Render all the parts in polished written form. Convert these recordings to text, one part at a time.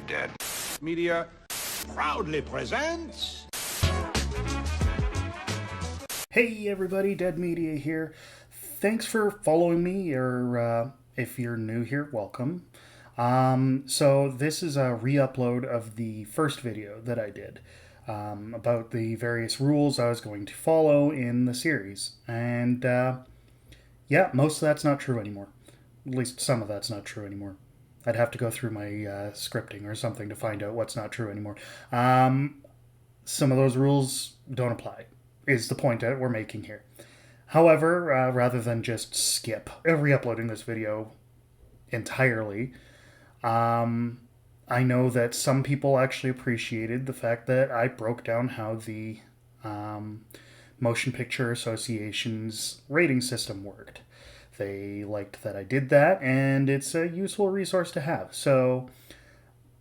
dead. Media proudly presents... Hey everybody, Dead Media here. Thanks for following me, or if you're new here, welcome. So this is a re-upload of the first video that I did about the various rules I was going to follow in the series. And yeah, most of that's not true anymore. At least some of that's not true anymore. I'd have to go through my scripting or something to find out what's not true anymore. Some of those rules don't apply, is the point that we're making here. However, rather than just skip re-uploading this video entirely, I know that some people actually appreciated the fact that I broke down how the Motion Picture Association's rating system worked. They liked that I did that, and it's a useful resource to have. So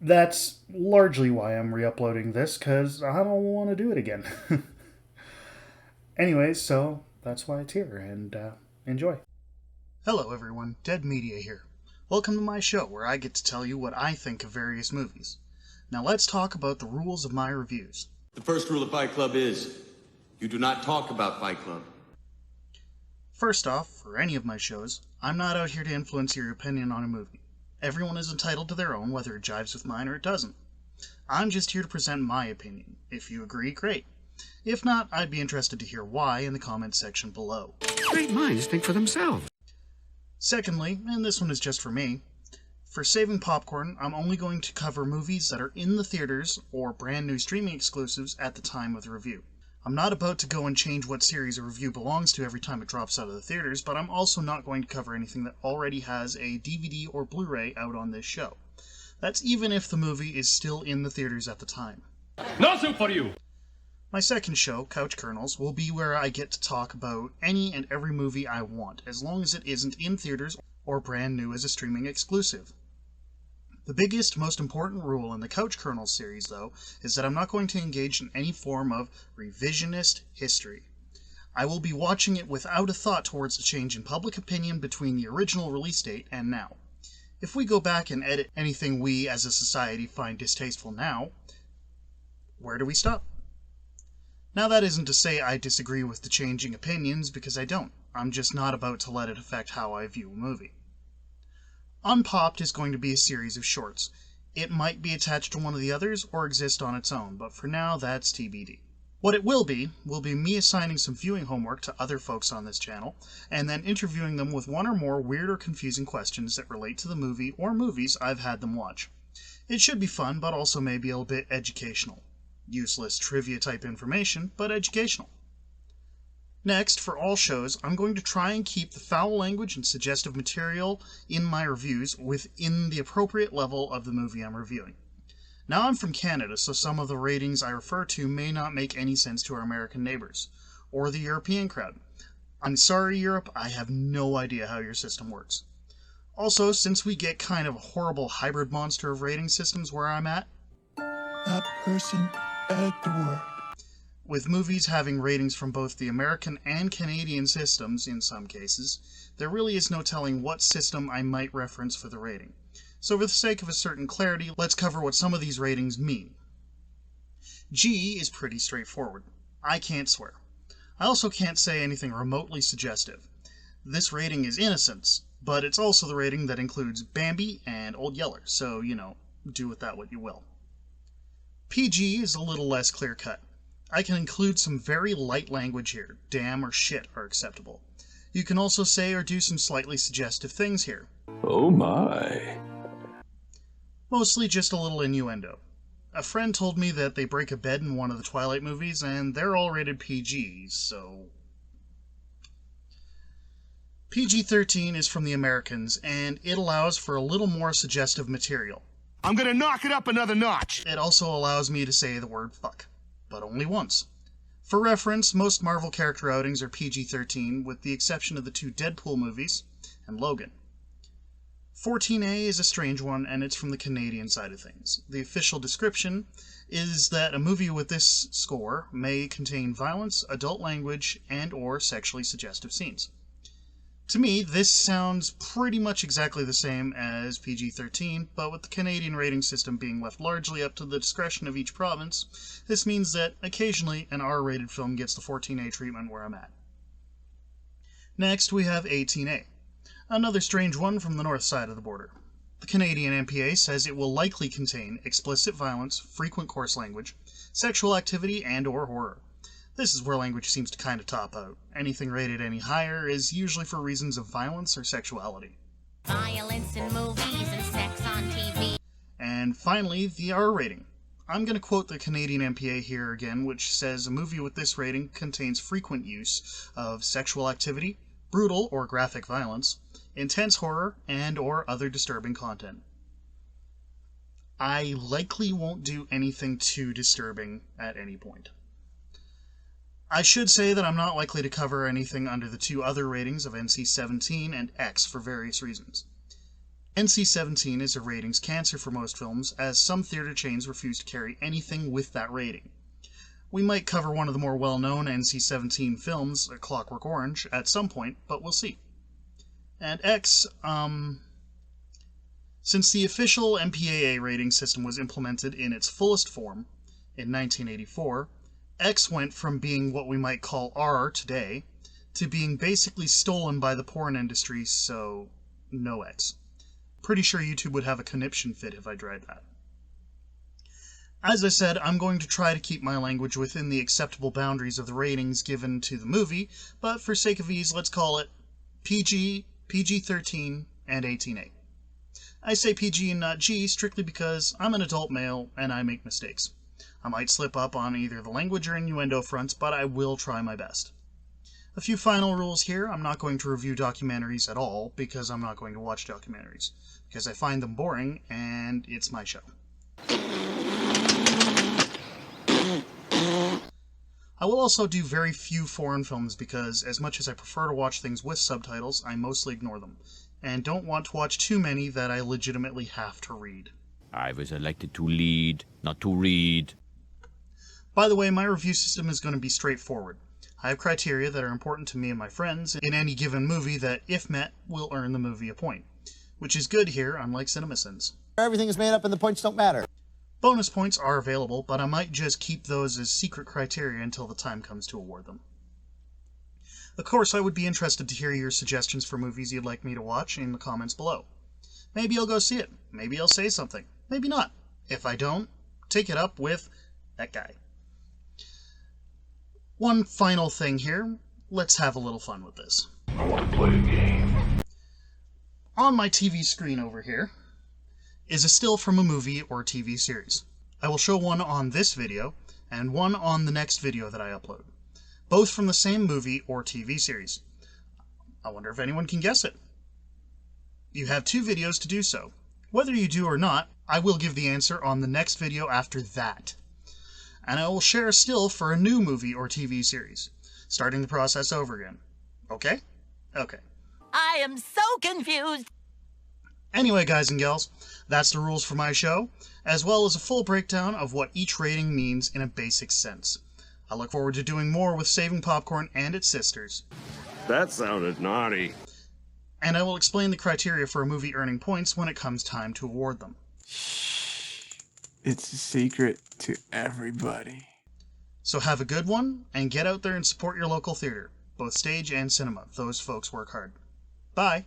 that's largely why I'm re-uploading this, because I don't want to do it again. Anyways, so that's why it's here, and enjoy. Hello everyone, Dead Media here. Welcome to my show, where I get to tell you what I think of various movies. Now let's talk about the rules of my reviews. The first rule of Fight Club is, you do not talk about Fight Club. First off, for any of my shows, I'm not out here to influence your opinion on a movie. Everyone is entitled to their own, whether it jives with mine or it doesn't. I'm just here to present my opinion. If you agree, great. If not, I'd be interested to hear why in the comments section below. Great minds think for themselves. Secondly, and this one is just for me, for saving popcorn, I'm only going to cover movies that are in the theaters or brand new streaming exclusives at the time of the review. I'm not about to go and change what series a review belongs to every time it drops out of the theaters, but I'm also not going to cover anything that already has a DVD or Blu-ray out on this show. That's even if the movie is still in the theaters at the time. No soup for you! My second show, Couch Kernels, will be where I get to talk about any and every movie I want, as long as it isn't in theaters or brand new as a streaming exclusive. The biggest, most important rule in the Couch Kernels series, though, is that I'm not going to engage in any form of revisionist history. I will be watching it without a thought towards the change in public opinion between the original release date and now. If we go back and edit anything we, as a society, find distasteful now, where do we stop? Now that isn't to say I disagree with the changing opinions, because I don't. I'm just not about to let it affect how I view a movie. Unpopped is going to be a series of shorts. It might be attached to one of the others or exist on its own, but for now that's TBD. What it will be me assigning some viewing homework to other folks on this channel, and then interviewing them with one or more weird or confusing questions that relate to the movie or movies I've had them watch. It should be fun, but also maybe a bit educational. Useless trivia type information, but educational. Next, for all shows, I'm going to try and keep the foul language and suggestive material in my reviews within the appropriate level of the movie I'm reviewing. Now I'm from Canada, so some of the ratings I refer to may not make any sense to our American neighbors, or the European crowd. I'm sorry, Europe, I have no idea how your system works. Also, since we get kind of a horrible hybrid monster of rating systems where I'm at, that person at the work. With movies having ratings from both the American and Canadian systems in some cases, there really is no telling what system I might reference for the rating. So for the sake of a certain clarity, let's cover what some of these ratings mean. G is pretty straightforward. I can't swear. I also can't say anything remotely suggestive. This rating is innocence, but it's also the rating that includes Bambi and Old Yeller, so, do with that what you will. PG is a little less clear-cut. I can include some very light language here. Damn or shit are acceptable. You can also say or do some slightly suggestive things here. Oh my. Mostly just a little innuendo. A friend told me that they break a bed in one of the Twilight movies, and they're all rated PG, so... PG-13 is from the Americans, and it allows for a little more suggestive material. I'm gonna knock it up another notch! It also allows me to say the word fuck. But only once. For reference, most Marvel character outings are PG-13, with the exception of the 2 Deadpool movies and Logan. 14A is a strange one, and it's from the Canadian side of things. The official description is that a movie with this score may contain violence, adult language, and/or sexually suggestive scenes. To me, this sounds pretty much exactly the same as PG-13, but with the Canadian rating system being left largely up to the discretion of each province, this means that occasionally an R-rated film gets the 14A treatment where I'm at. Next, we have 18A, another strange one from the north side of the border. The Canadian MPA says it will likely contain explicit violence, frequent coarse language, sexual activity, and/or horror. This is where language seems to kind of top out. Anything rated any higher is usually for reasons of violence or sexuality. Violence in movies and sex on TV. And finally, the R rating. I'm going to quote the Canadian MPA here again, which says a movie with this rating contains frequent use of sexual activity, brutal or graphic violence, intense horror, and/or other disturbing content. I likely won't do anything too disturbing at any point. I should say that I'm not likely to cover anything under the two other ratings of NC-17 and X for various reasons. NC-17 is a ratings cancer for most films, as some theater chains refuse to carry anything with that rating. We might cover one of the more well-known NC-17 films, A Clockwork Orange, at some point, but we'll see. And X, since the official MPAA rating system was implemented in its fullest form in 1984, X went from being what we might call R today to being basically stolen by the porn industry, so no X. Pretty sure YouTube would have a conniption fit if I tried that. As I said, I'm going to try to keep my language within the acceptable boundaries of the ratings given to the movie, but for sake of ease, let's call it PG, PG-13, and 18A. I say PG and not G strictly because I'm an adult male and I make mistakes. I might slip up on either the language or innuendo fronts, but I will try my best. A few final rules here. I'm not going to review documentaries at all, because I'm not going to watch documentaries, because I find them boring, and it's my show. I will also do very few foreign films, because as much as I prefer to watch things with subtitles, I mostly ignore them, and don't want to watch too many that I legitimately have to read. I was elected to lead, not to read. By the way, my review system is going to be straightforward. I have criteria that are important to me and my friends in any given movie that, if met, will earn the movie a point. Which is good here, unlike CinemaSins. Everything is made up and the points don't matter. Bonus points are available, but I might just keep those as secret criteria until the time comes to award them. Of course, I would be interested to hear your suggestions for movies you'd like me to watch in the comments below. Maybe I'll go see it. Maybe I'll say something. Maybe not. If I don't, take it up with that guy. One final thing here. Let's have a little fun with this. I want to play a game. On my TV screen over here is a still from a movie or TV series. I will show one on this video and one on the next video that I upload. Both from the same movie or TV series. I wonder if anyone can guess it. You have 2 videos to do so. Whether you do or not, I will give the answer on the next video after that. And I will share a still for a new movie or TV series, starting the process over again. Okay? Okay. I am so confused. Anyway, guys and gals, that's the rules for my show, as well as a full breakdown of what each rating means in a basic sense. I look forward to doing more with Saving Popcorn and its sisters. That sounded naughty. And I will explain the criteria for a movie earning points when it comes time to award them. It's a secret to everybody. So have a good one, and get out there and support your local theater, both stage and cinema. Those folks work hard. Bye!